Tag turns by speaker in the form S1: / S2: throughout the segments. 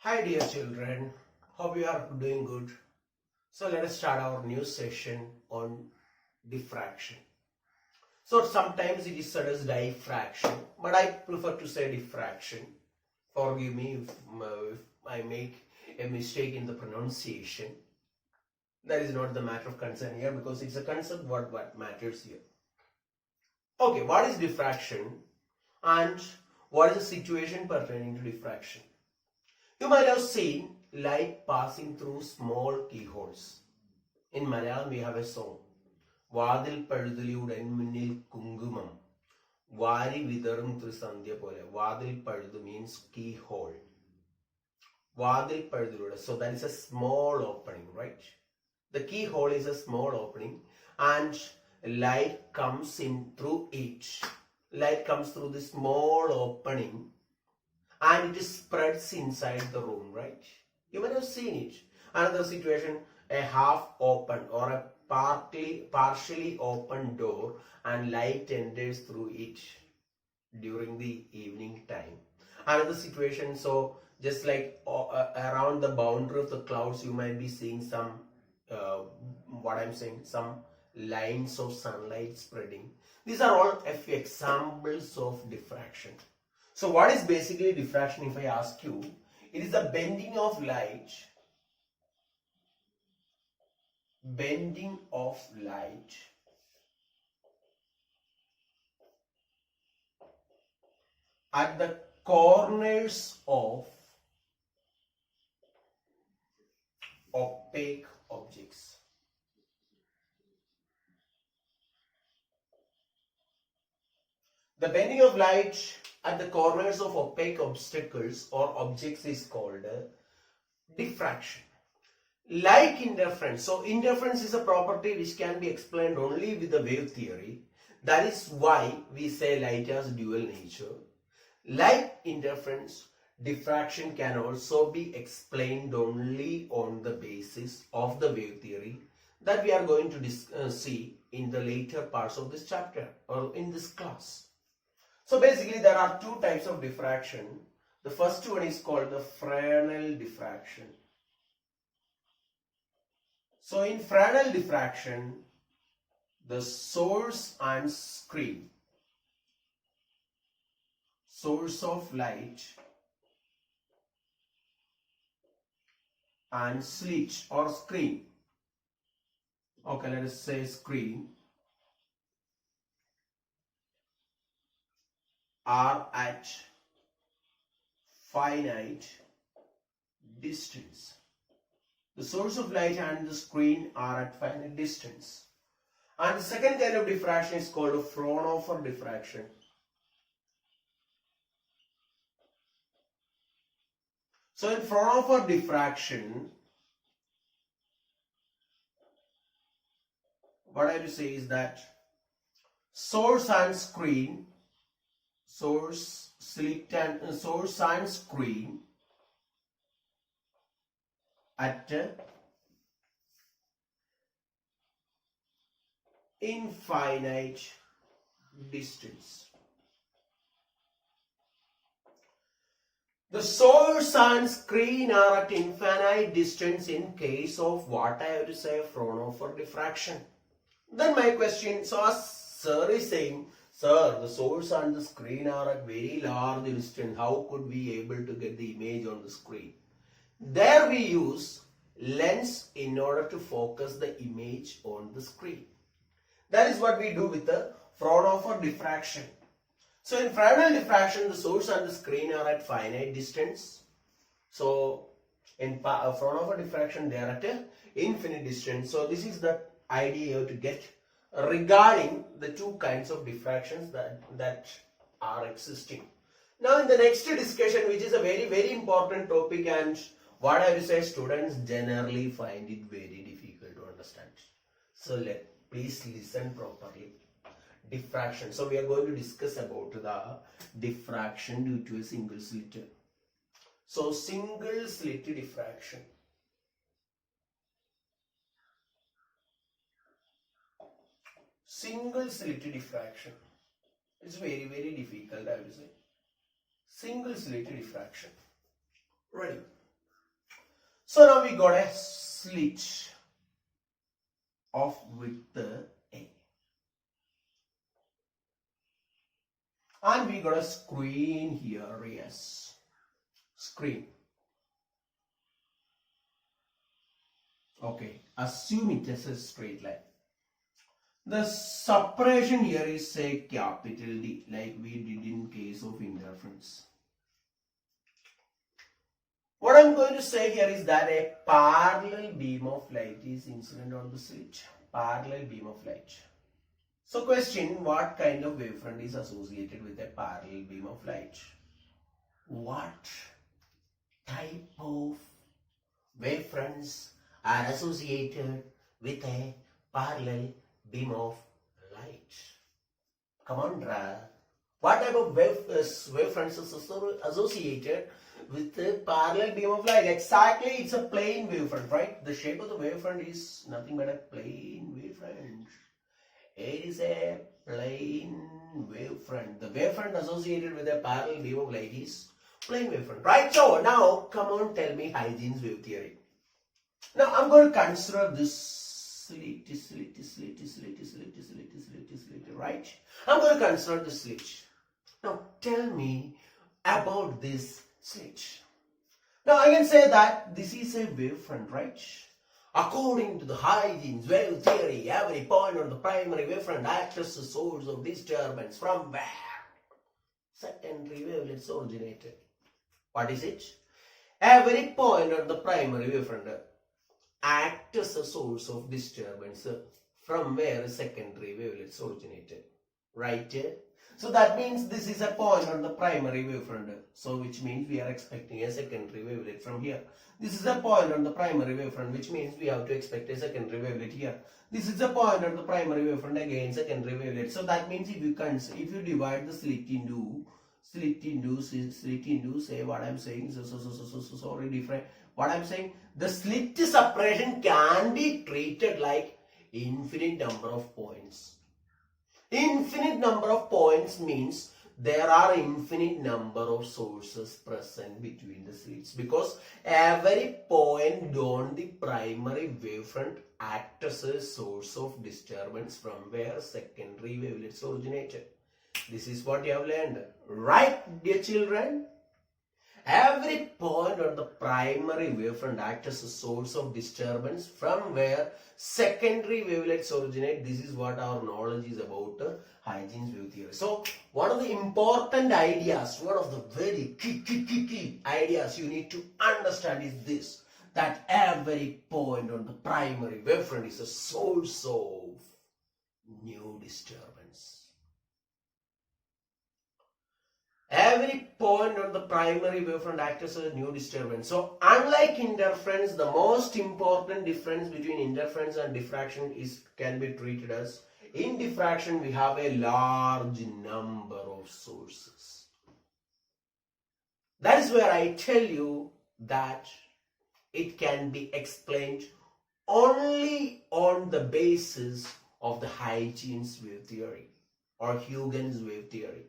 S1: Hi dear children, hope you are doing good. So let us start our new session on diffraction. So sometimes it is said as diffraction, but I prefer to say diffraction. Forgive me if I make a mistake in the pronunciation. That is not the matter of concern here because it's a concept what matters here. Okay, what is diffraction and what is the situation pertaining to diffraction? You might have seen light passing through small keyholes. In Malayalam we have a song. Vadil Paduduliyudan Munnil Kungumam. Vari Vidarum Trisandhya Pole. Vadil Padudu means keyhole. Vadil Paduduliyuda. So that is a small opening, right? The keyhole is a small opening and light comes in through it. Light comes through the small opening and it spreads inside the room, right? You might have seen it. Another situation, a half open or a partially open door and light enters through it during the evening time. Another situation, so just like around the boundary of the clouds, you might be seeing some, some lines of sunlight spreading. These are all examples of diffraction. So what is basically diffraction if I ask you? It is the bending of light at the corners of opaque objects. The bending of light at the corners of opaque obstacles or objects is called diffraction. Like interference. So interference is a property which can be explained only with the wave theory. That is why we say light has dual nature. Like interference, diffraction can also be explained only on the basis of the wave theory that we are going to see in the later parts of this chapter or in this class. So basically there are two types of diffraction. The first one is called the Fresnel diffraction. So in Fresnel diffraction, the source and screen, source of light and slit or screen, okay, let us say screen, are at finite distance. The source of light and the screen are at finite distance. And the second kind of diffraction is called a Fraunhofer diffraction. So in Fraunhofer diffraction, what I will say is that source and screen, source, slit and source and screen at infinite distance. The source and screen are at infinite distance in case of what I have to say Fraunhofer diffraction. Then my question, so as sir is saying, sir, the source and the screen are at very large distance. How could we able to get the image on the screen? There we use lens in order to focus the image on the screen. That is what we do with the Fraunhofer diffraction. So in Fresnel diffraction, the source and the screen are at finite distance. So in Fraunhofer diffraction, they are at an infinite distance. So this is the idea you have to get regarding the two kinds of diffractions that are existing. Now in the next discussion, which is a very important topic, and what I will say students generally find it very difficult to understand. So please listen properly. Diffraction. So we are going to discuss about the diffraction due to a single slit. So single slit diffraction. Single slit diffraction. It's very difficult, I will say. Single slit diffraction. Ready? So now we got a slit of width A. And we got a screen here, yes. Screen. Okay, assume it as a straight line. The separation here is say capital D, like we did in case of interference. What I'm going to say here is that a parallel beam of light is incident on the slit. Parallel beam of light. So question, what kind of wavefront is associated with a parallel beam of light? What type of wavefronts are associated with a parallel beam of light? Come on, Dra. What type of wavefronts is associated with a parallel beam of light? Exactly, it's a plane wavefront, right? The shape of the wavefront is nothing but a plane wavefront. It is a plane wavefront. The wavefront associated with a parallel beam of light is plane wavefront, right? So now, come on, tell me Huygens wave theory. Now I'm going to consider this slit, right? I'm going to consider this slit. Now tell me about this slit. Now I can say that this is a wavefront, right? According to the Huygens wave theory, every point on the primary wavefront acts as a source of disturbance from where secondary wavelets originated. What is it? Every point on the primary wavefront acts as a source of disturbance from where secondary wavelets originated. Right? So that means this is a point on the primary wavefront. So which means we are expecting a secondary wavelet from here. This is a point on the primary wavefront, which means we have to expect a secondary wavelet here. This is a point on the primary wavefront, again secondary wavelet. So that means if you divide the slit into say what I'm saying, sorry, different. What I'm saying, the slit separation can be treated like infinite number of points. Infinite number of points means there are infinite number of sources present between the slits, because every point on the primary wavefront acts as a source of disturbance from where secondary wavelets originated. This is what you have learned, right, dear children? Every point on the primary wavefront acts as a source of disturbance from where secondary wavelets originate. This is what our knowledge is about Huygens wave theory. So, one of the important ideas, one of the very key ideas you need to understand is this, that every point on the primary wavefront is a source of new disturbance. Every point on the primary wavefront acts as a new disturbance. So, unlike interference, the most important difference between interference and diffraction can be treated as, in diffraction we have a large number of sources. That is where I tell you that it can be explained only on the basis of the Huygens wave theory or Huygens wave theory.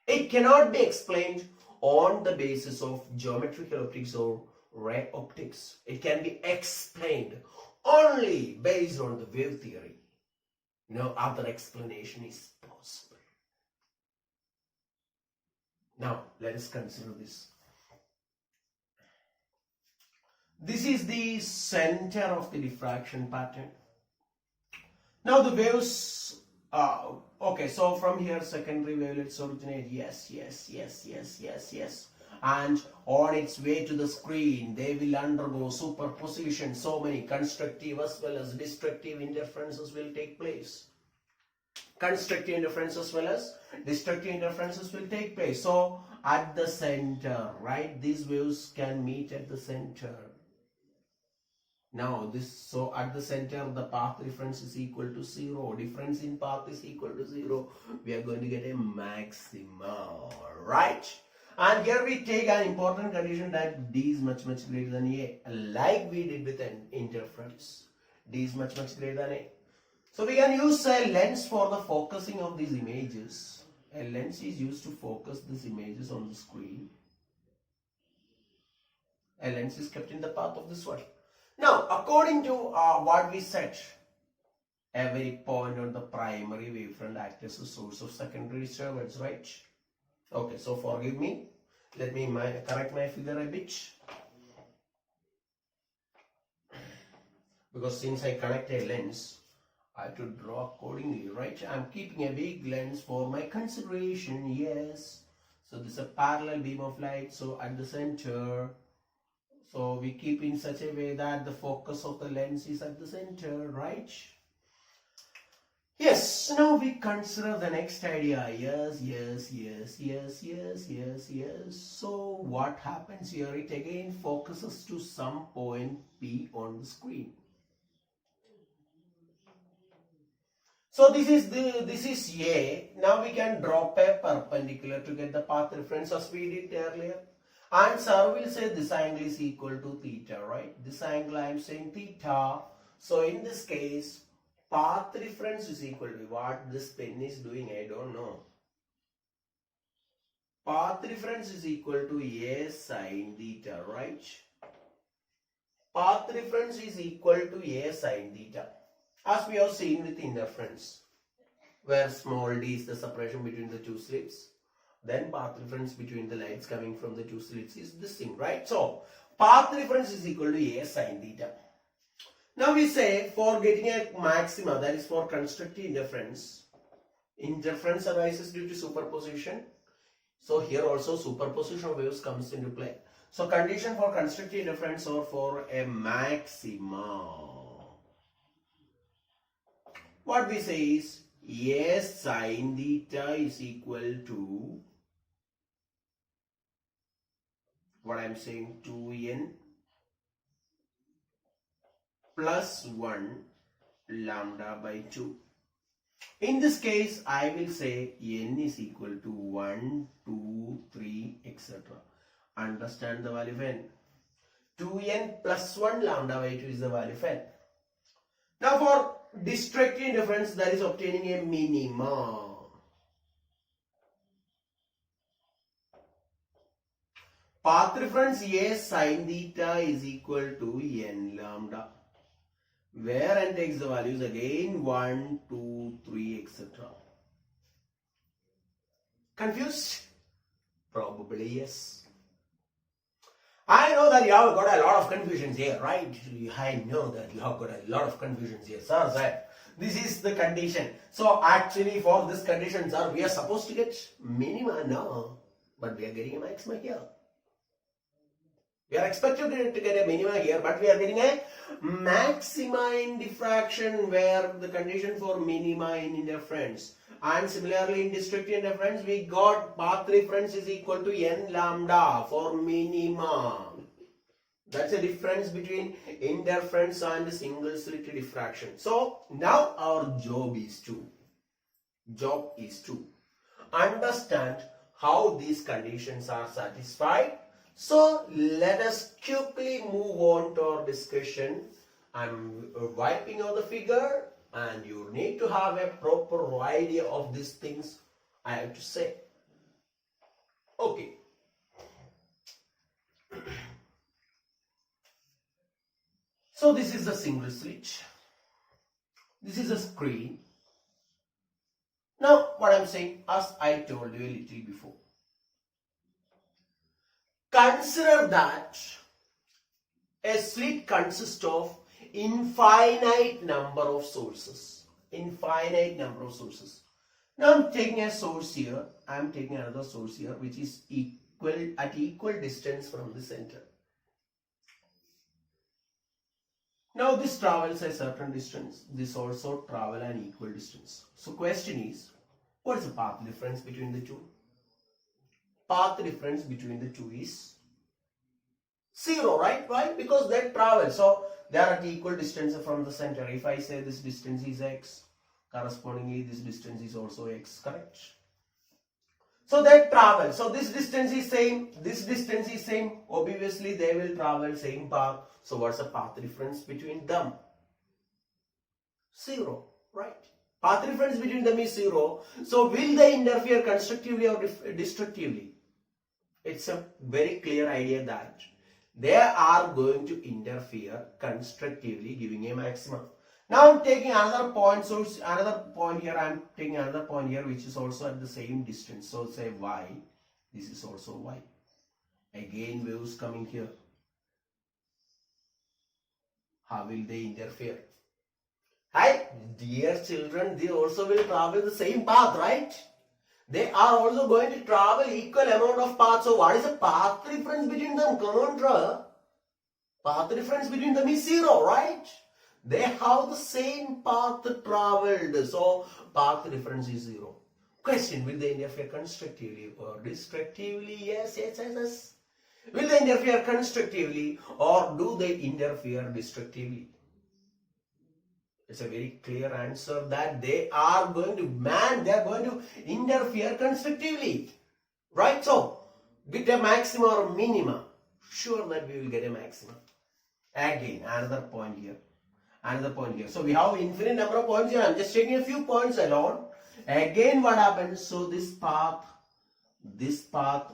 S1: It cannot be explained on the basis of geometrical optics or ray optics. It can be explained only based on the wave theory. No other explanation is possible. Now, let us consider this. This is the center of the diffraction pattern. Now, the waves okay, so from here secondary wavelets originate, yes, and on its way to the screen they will undergo superposition. So many constructive as well as destructive interferences will take place. Constructive interference as well as destructive interferences will take place. So at the center, right, these waves can meet at the center. Now so at the center the path difference is equal to 0. Difference in path is equal to 0. We are going to get a maximum, right? And here we take an important condition that D is much greater than A, like we did with an interference. D is much greater than A. So we can use a lens for the focusing of these images. A lens is used to focus these images on the screen. A lens is kept in the path of this one. Now, according to what we said, every point on the primary wavefront acts as a source of secondary disturbance, right? Okay, so forgive me. Let me correct my figure a bit. Because since I connect a lens, I have to draw accordingly, right? I'm keeping a big lens for my consideration, yes. So this is a parallel beam of light, so at the center. So we keep in such a way that the focus of the lens is at the center, right? Yes, now we consider the next idea. Yes. So what happens here? It again focuses to some point P on the screen. So this is A. Now we can drop a perpendicular to get the path reference as we did earlier. And sir will say this angle is equal to theta, right? This angle I am saying theta. So in this case, path reference is equal to what this pen is doing, I don't know. Path reference is equal to A sin theta, right? Path reference is equal to A sin theta. As we have seen with interference, where small d is the separation between the two slits, then path reference between the lights coming from the two slits is this thing, right? So, path reference is equal to A sin theta. Now we say for getting a maxima, that is for constructive interference, interference arises due to superposition. So here also superposition of waves comes into play. So condition for constructive interference or for a maxima, what we say is A sin theta is equal to, what I am saying, 2n plus 1 lambda by 2. In this case, I will say n is equal to 1, 2, 3, etc. Understand the value of n. 2n plus 1 lambda by 2 is the value of n. Now for destructive interference, that is obtaining a minima. Path reference A sin theta is equal to n lambda, where n takes the values again 1, 2, 3, etc. Confused? Probably yes. I know that you have got a lot of confusions here, right? I know that you have got a lot of confusions here, sir. This is the condition. So actually for this condition, sir, we are supposed to get minima now, but we are getting a maxima here. We are expected to get a minima here, but we are getting a maxima in diffraction, where the condition for minima in interference. And similarly in destructive interference, we got path reference is equal to n lambda for minima. That's the difference between interference and single slit diffraction. So now our job is to understand how these conditions are satisfied. So let us quickly move on to our discussion. I'm wiping out the figure, and you need to have a proper idea of these things I have to say. Okay. So this is a single slit. This is a screen. Now what I'm saying, as I told you a little before, consider that a slit consists of infinite number of sources. Now I'm taking a source here, I'm taking another source here, which is at equal distance from the center. Now this travels a certain distance, this also travel an equal distance. So question is, what is the path difference between the two? Path difference between the two is 0, right? Why? Because they travel. So they are at equal distance from the center. If I say this distance is x, correspondingly this distance is also x, correct? So they travel. So this distance is same, this distance is same. Obviously they will travel same path. So what's the path difference between them? 0, right? Path difference between them is 0. So will they interfere constructively or destructively? It's a very clear idea that they are going to interfere constructively, giving a maxima. Now I'm taking another point, so another point here, I'm taking another point here which is also at the same distance. So say y, this is also y. Again waves coming here. How will they interfere? Hi, dear children, they also will travel the same path, right? They are also going to travel equal amount of path. So what is the path difference between them? Come on, draw. Path difference between them is 0, right? They have the same path traveled. So path difference is 0. Question, will they interfere constructively or destructively? Yes, yes, yes, yes. Will they interfere constructively or do they interfere destructively? It's a very clear answer that they are going to interfere constructively. Right? So, with a maxima or minima, sure that we will get a maxima. Again, another point here. So, we have infinite number of points here. I'm just taking a few points alone. Again, what happens? So, this path,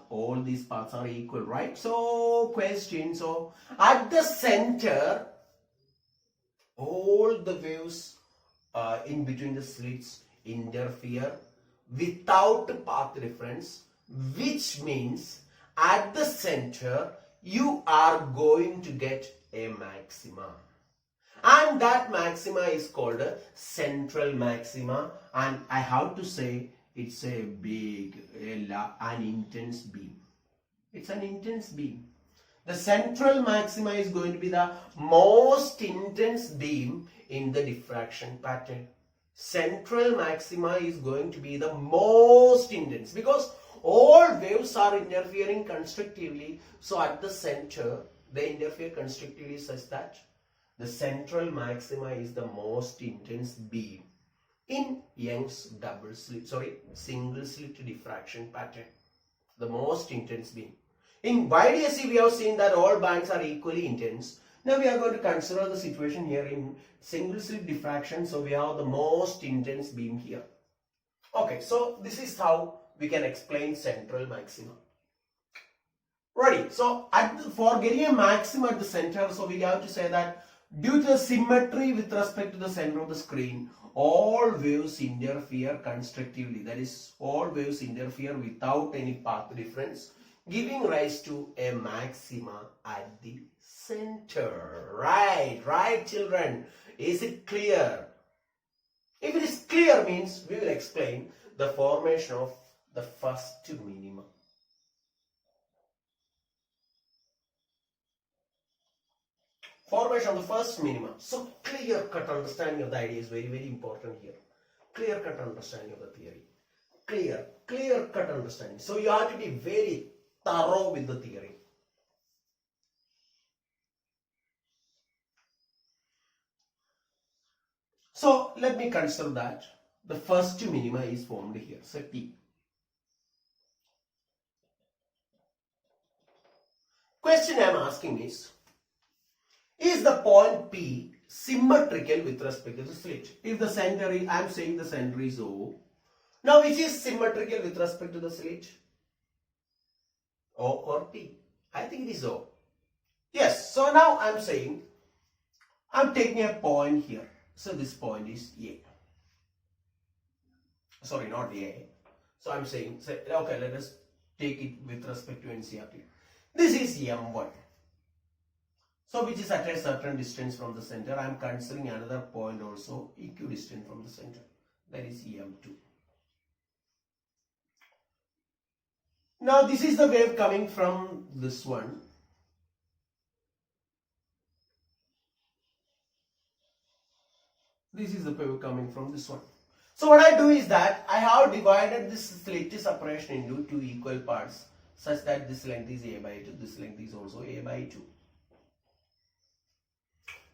S1: all these paths are equal, right? So, question. So, at the center, all the waves in between the slits interfere without path difference, which means at the center you are going to get a maxima, and that maxima is called a central maxima, and I have to say it's a big, an intense beam. It's an intense beam. The central maxima is going to be the most intense beam in the diffraction pattern. Central maxima is going to be the most intense because all waves are interfering constructively. So at the center, they interfere constructively such that the central maxima is the most intense beam in Young's single slit diffraction pattern. The most intense beam. In YDSC, we have seen that all bands are equally intense. Now we are going to consider the situation here in single slit diffraction. So we have the most intense beam here. Okay, so this is how we can explain central maxima. Ready? So for getting a maxima at the center, so we have to say that due to the symmetry with respect to the center of the screen, all waves interfere constructively. That is, all waves interfere without any path difference, giving rise to a maxima at the center. Right, children. Is it clear? If it is clear, means we will explain the formation of the first minima. Formation of the first minima. So clear-cut understanding of the idea is very, very important here. Clear-cut understanding of the theory. Clear-cut understanding. So you have to be very thorough with the theory. So let me consider that the first minima is formed here. So P. Question I am asking is the point P symmetrical with respect to the slit? If the center is, I am saying the center is O. Now which is symmetrical with respect to the slit? O or P? I think it is O. Yes, so now I am saying, I am taking a point here. So this point is A. Sorry, not A. So I am saying, okay, let us take it with respect to NCRT. This is M1. So which is at a certain distance from the center. I am considering another point also equidistant from the center. That is M2. Now this is the wave coming from this one. This is the wave coming from this one. So what I do is that I have divided this slit separation into two equal parts such that this length is A by 2, this length is also A by 2.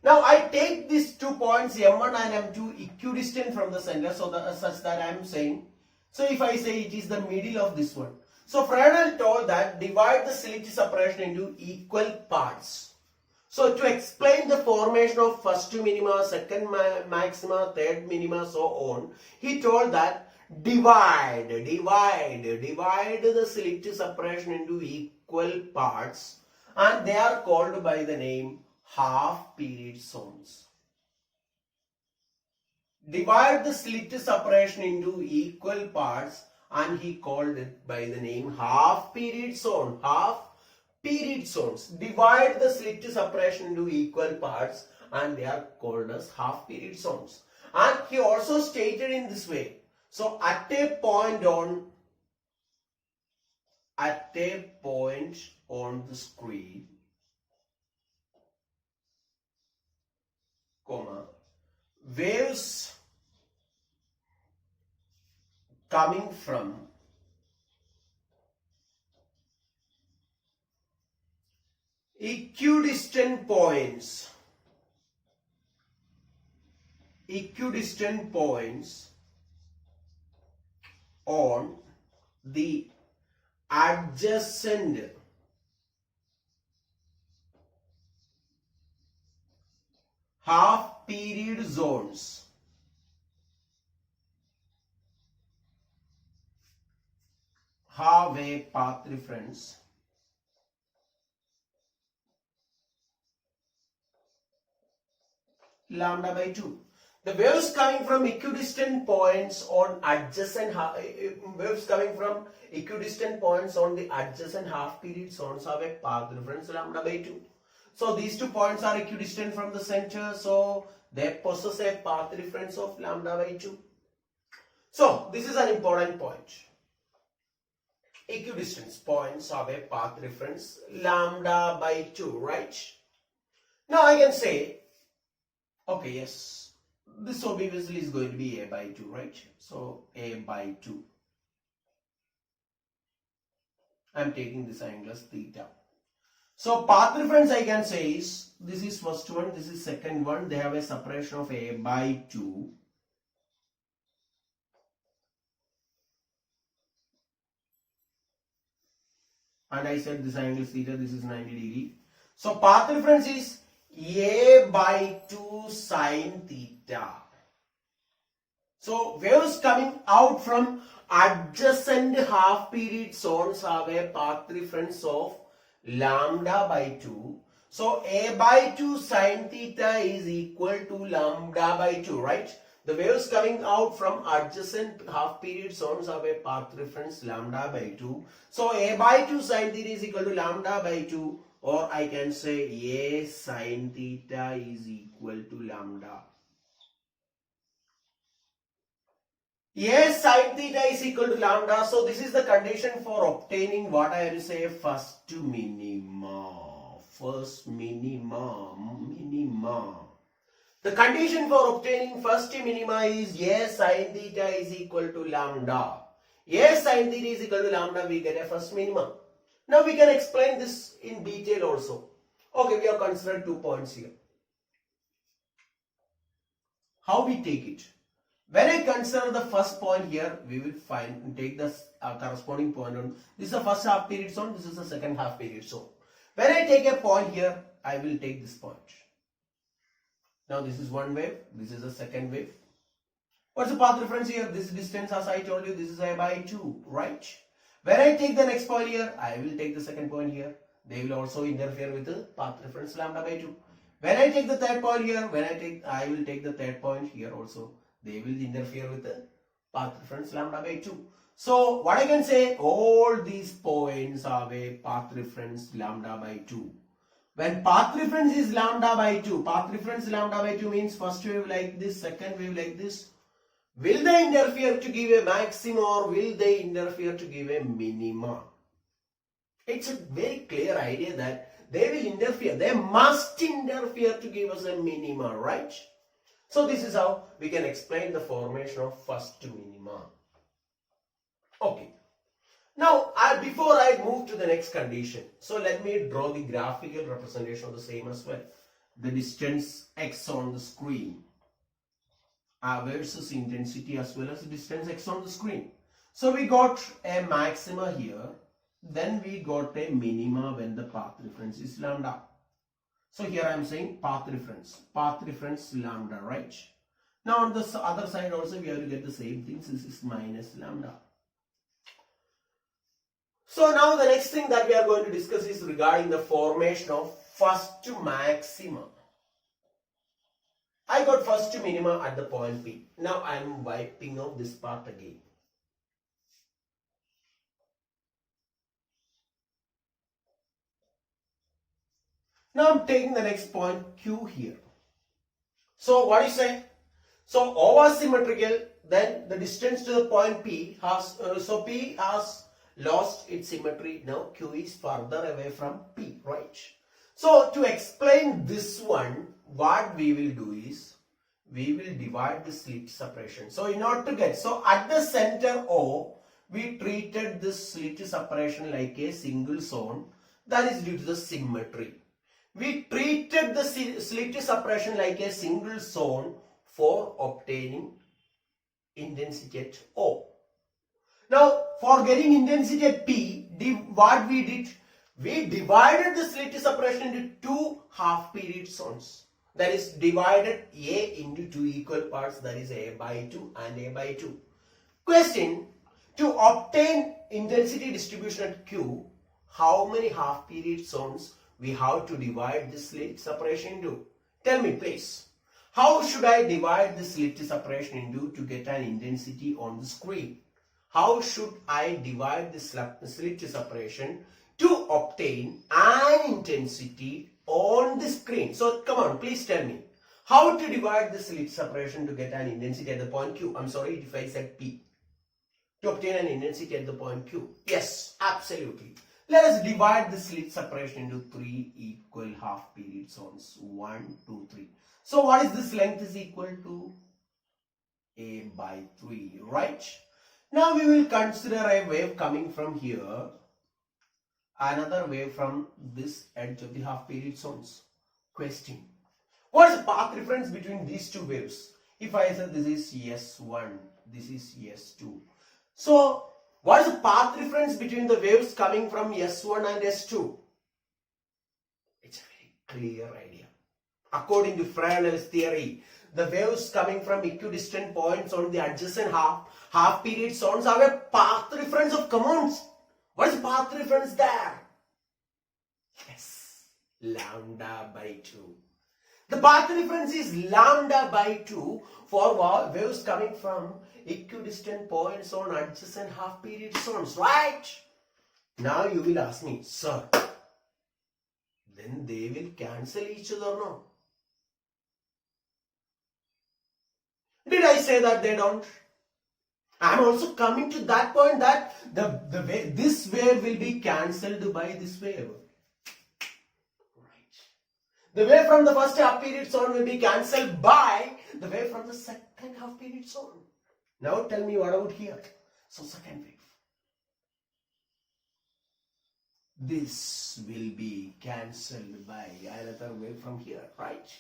S1: Now I take these 2 points M1 and M2 equidistant from the center, so such that I am saying, so if I say it is the middle of this one. So Fresnel told that divide the slit separation into equal parts. So to explain the formation of first minima, second maxima, third minima, so on, he told that divide the slit separation into equal parts and they are called by the name half period zones. Divide the slit separation into equal parts and he called it by the name half period zone. Half period zones. Divide the slit separation into equal parts and they are called as half period zones. And he also stated in this way. So at a point on the screen, comma, waves coming from equidistant points on the adjacent half period zones have a path reference lambda by 2. The waves coming from equidistant points on the adjacent half period zones have a path reference lambda by 2. So these 2 points are equidistant from the center, so they possess a path reference of lambda by 2. So this is an important point. Equidistant points have a path reference lambda by 2, right? Now I can say, okay, yes, this obviously is going to be a by 2, right? So a by 2. I am taking this angle as theta. So path reference I can say is, this is first one, this is second one. They have a separation of a by 2. And I said this angle is theta, this is 90 degree. So path reference is a by 2 sine theta. So waves coming out from adjacent half period zones have a path reference of lambda by 2. So a by 2 sine theta is equal to lambda by 2, right? The waves coming out from adjacent half period zones have a path reference lambda by 2. So a by 2 sine theta is equal to lambda by 2, or I can say a sine theta is equal to lambda. A sine theta is equal to lambda. So this is the condition for obtaining what I will say first minima. First minima. The condition for obtaining first minima is a sine theta is equal to lambda. A sine theta is equal to lambda, we get a first minima. Now we can explain this in detail also. Okay, we have considered 2 points here. How we take it? When I consider the first point here, we will take the corresponding point on. This is the first half period zone, this is the second half period zone. When I take a point here, I will take this point. Now this is one wave, this is the second wave. What's the path reference here? This distance, as I told you, this is a by 2, right? When I take the next point here, I will take the second point here. They will also interfere with the path reference lambda by 2. When I take the third point here, I will take the third point here also. They will interfere with the path reference lambda by 2. So what I can say, all these points have a path reference lambda by 2. When path reference is lambda by 2, path reference lambda by 2 means first wave like this, second wave like this. Will they interfere to give a maxima or will they interfere to give a minima? It's a very clear idea that they will interfere. They must interfere to give us a minima, right? So this is how we can explain the formation of first minima. Okay. Now, before I move to the next condition, so let me draw the graphical representation of the same as well. The distance x on the screen versus intensity as well as the distance x on the screen. So we got a maxima here, then we got a minima when the path reference is lambda. So here I am saying path reference lambda, right? Now on the other side also we have to get the same thing, this is minus lambda. So now the next thing that we are going to discuss is regarding the formation of first maxima. I got first minima at the point P. Now I am wiping out this part again. Now I'm taking the next point Q here. So what do you say? So over symmetrical, then the distance to the point P has, so P has lost its symmetry. Now Q is further away from P, right? So to explain this one, what we will do is, we will divide the slit separation. So in order to get, so at the center O, we treated this slit separation like a single zone. That is due to the symmetry. We treated the slit separation like a single zone for obtaining intensity at O. Now, for getting intensity at P, what we did, we divided the slit separation into two half period zones. That is divided A into two equal parts, that is A by 2 and A by 2. Question, to obtain intensity distribution at Q, how many half period zones we have to divide this slit separation into? Tell me please. How should I divide the slit separation into to get an intensity on the screen? How should I divide the slit separation to obtain an intensity on the screen? So come on, please tell me. How to divide the slit separation to get an intensity at the point Q? I'm sorry if I said P. To obtain an intensity at the point Q. Yes, absolutely. Let us divide the slit separation into three equal half period zones. 1, 2, 3. So what is this length is equal to? A by 3, right? Now we will consider a wave coming from here, another wave from this edge of the half period zones. Question, what is the path difference between these two waves? If I say this is S1, this is S2. So what is the path difference between the waves coming from S1 and S2? It's a very clear idea. According to Fresnel's theory, the waves coming from equidistant points on the adjacent half period zones have a path difference of commons. What is the path difference there? Yes, lambda by 2. The path difference is lambda by 2 for waves coming from equidistant points on adjacent half period zones, right? Now you will ask me, sir, then they will cancel each other, no? Did I say that they don't? I am also coming to that point that this wave will be cancelled by this wave. Right. The wave from the first half period zone will be cancelled by the wave from the second half period zone. Now tell me what about here? So second wave. This will be cancelled by another wave from here, right?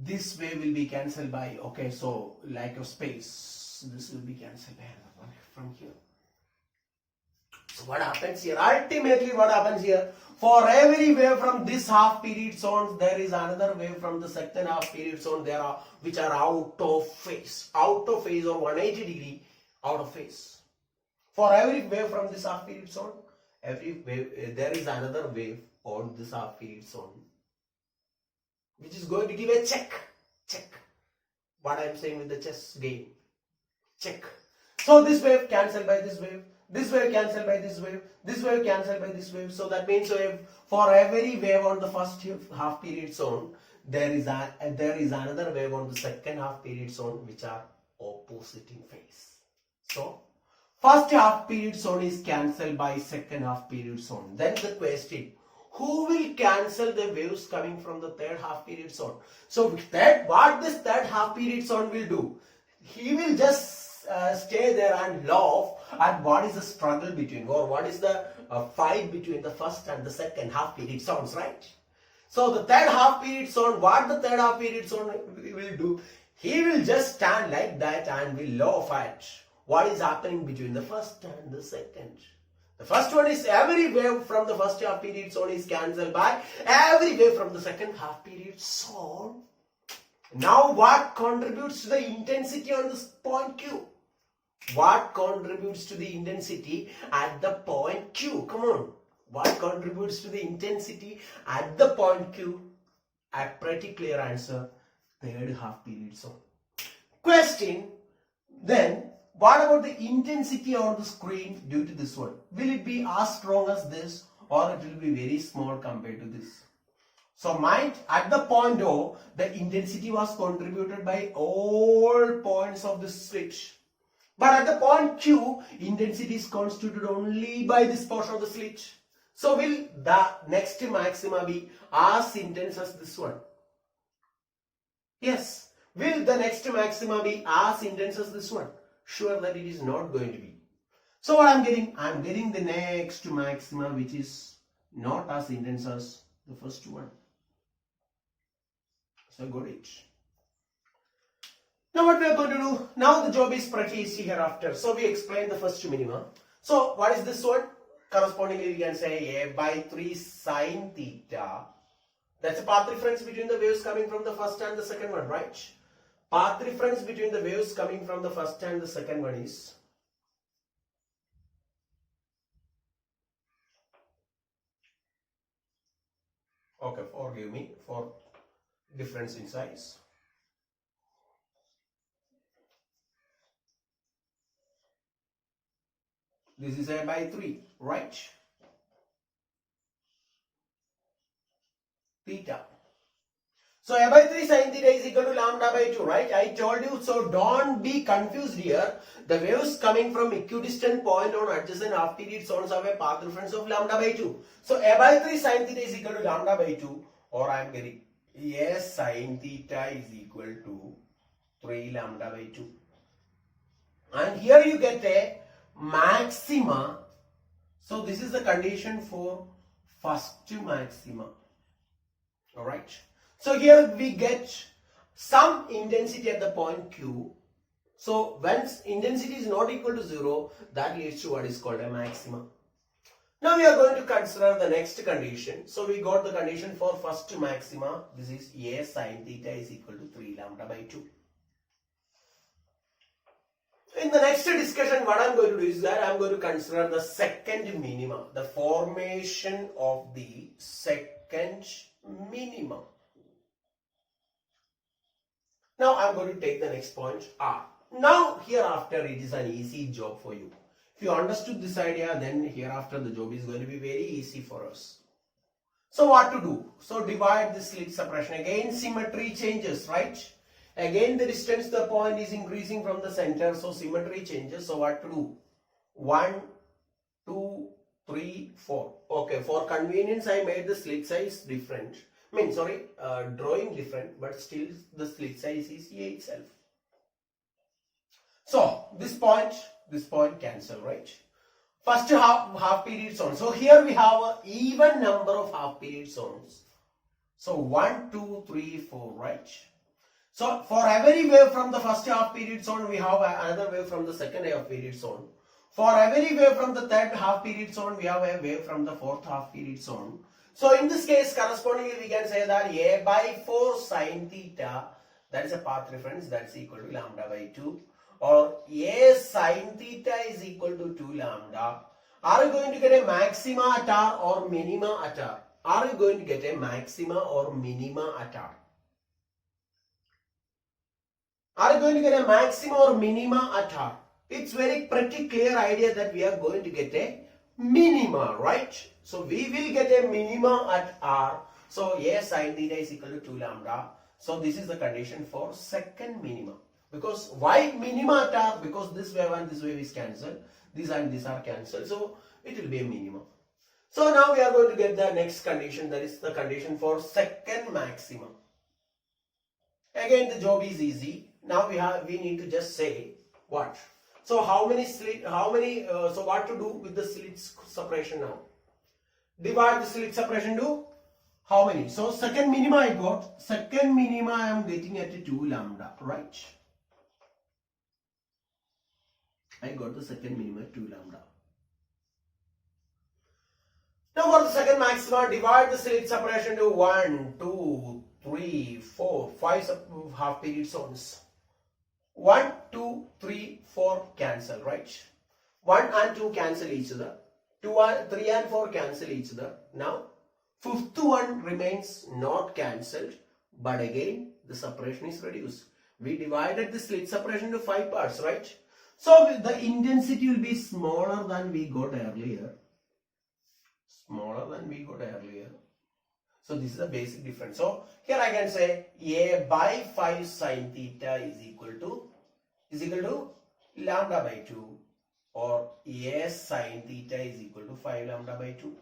S1: This wave will be cancelled by, okay, so lack of space. This will be cancelled by another one from here. So what happens here? Ultimately what happens here? For every wave from this half period zone, there is another wave from the second half period zone which are out of phase. Out of phase or 180 degree out of phase. For every wave from this half period zone, there is another wave on this half period zone, which is going to give a check. What I am saying with the chess game. Check. So this wave cancelled by this wave. This wave cancelled by this wave. This wave cancelled by this wave. So that means for every wave on the first half period zone, there is another wave on the second half period zone which are opposite in phase. So first half period zone is cancelled by second half period zone. Then the question, who will cancel the waves coming from the third half period zone? So what this third half period zone will do? He will just stay there and laugh at what is the struggle between, or what is the fight between the first and the second half period zones, right? So the third half period zone, what the third half period zone will do? He will just stand like that and will laugh at what is happening between the first and the second. The first one is every wave from the first half period zone is cancelled by every wave from the second half period zone. Now what contributes to the intensity on this point Q? What contributes to the intensity at the point Q? Come on. What contributes to the intensity at the point Q? A pretty clear answer. Third half period zone. Question. Then, what about the intensity on the screen due to this one? Will it be as strong as this, or it will be very small compared to this? So mind, at the point O, the intensity was contributed by all points of the slit. But at the point Q, intensity is constituted only by this portion of the slit. So will the next maxima be as intense as this one? Yes. Will the next maxima be as intense as this one? Sure that it is not going to be. So what I'm getting? I'm getting the next maxima which is not as intense as the first one. So got it. Now what we are going to do? Now the job is pretty easy hereafter. So we explained the first minima. So what is this one? Correspondingly we can say a by 3 sine theta. That's a path difference between the waves coming from the first and the second one, right? Path difference between the waves coming from the first and the second one is okay, forgive me for difference in size. This is a by 3, right? Theta. So a by 3 sine theta is equal to lambda by 2, right? I told you, so don't be confused here. The waves coming from equidistant point on adjacent half period zones have a path difference of lambda by 2. So a by 3 sine theta is equal to lambda by 2, or I am getting a sine theta is equal to 3 lambda by 2. And here you get a maxima. So this is the condition for first maxima. Alright. So here we get some intensity at the point Q. So when intensity is not equal to 0, that leads to what is called a maxima. Now we are going to consider the next condition. So we got the condition for first maxima. This is a sine theta is equal to 3 lambda by 2. In the next discussion, what I am going to do is that I am going to consider the second minima, the formation of the second minima. Now I am going to take the next point R. Now hereafter it is an easy job for you. If you understood this idea, then hereafter the job is going to be very easy for us. So what to do? So divide the slit separation. Again symmetry changes, right? Again the distance to the point is increasing from the center, so symmetry changes. So what to do? 1, 2, 3, 4. Okay, for convenience I made the slit size different. Drawing different, but still the slit size is A itself. So this point cancel, right? First half period zone. So here we have an even number of half period zones. So 1, 2, 3, 4, right? So for every wave from the first half period zone, we have another wave from the second half period zone. For every wave from the third half period zone, we have a wave from the fourth half period zone. So in this case, correspondingly, we can say that a by 4 sine theta, that is a path reference, that's equal to lambda by 2. Or a sine theta is equal to 2 lambda. Are you going to get a maxima at R or minima at R? Are you going to get a maxima or minima at R? Are you going to get a maxima or minima at R? It's very pretty clear idea that we are going to get a minima, right? So we will get a minima at R. So a sine theta is equal to 2 lambda. So this is the condition for second minima. Because why minima at R? Because this wave and this wave is cancelled. These and these are cancelled. So it will be a minimum. So now we are going to get the next condition, that is the condition for second maximum. Again the job is easy. Now we need to just say what? So so what to do with the slit separation now? Divide the slit separation to how many? So second minima I got. Second minima I am getting at 2 lambda, right? I got the second minima 2 lambda. Now for the second maxima, divide the slit separation to 1, 2, 3, 4, 5 half period zones. 1, 2, 3, 4 cancel, right? 1 and 2 cancel each other. 3 and 4 cancel each other. Now, fifth one remains not cancelled, but again the separation is reduced. We divided the slit separation into 5 parts, right? So the intensity will be smaller than we got earlier. Smaller than we got earlier. So this is the basic difference. So here I can say A by 5 sin theta is equal to lambda by 2, or A sin theta is equal to 5 lambda by 2.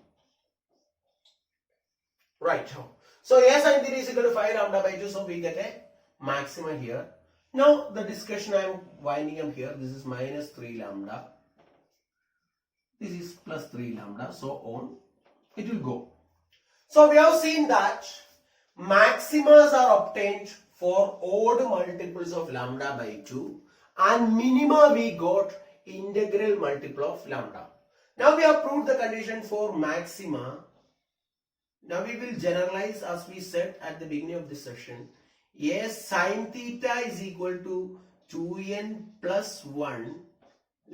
S1: Right. So A sin theta is equal to 5 lambda by 2. So we get a maximum here. Now the discussion I am winding up here. This is minus 3 lambda. This is plus 3 lambda. So on it will go. So we have seen that maximas are obtained for odd multiples of lambda by 2, and minima we got integral multiple of lambda. Now we have proved the condition for maxima. Now we will generalize, as we said at the beginning of this session. A sin theta is equal to 2n plus 1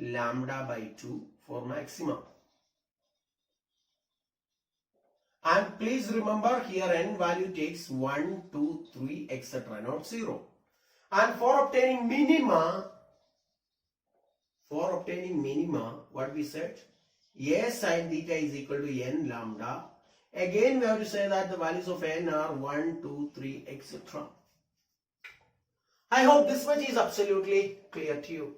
S1: lambda by 2 for maxima. And please remember, here n value takes 1, 2, 3, etc., not 0. And for obtaining minima, what we said, A sin theta is equal to n lambda. Again we have to say that the values of n are 1, 2, 3, etc. I hope this much is absolutely clear to you.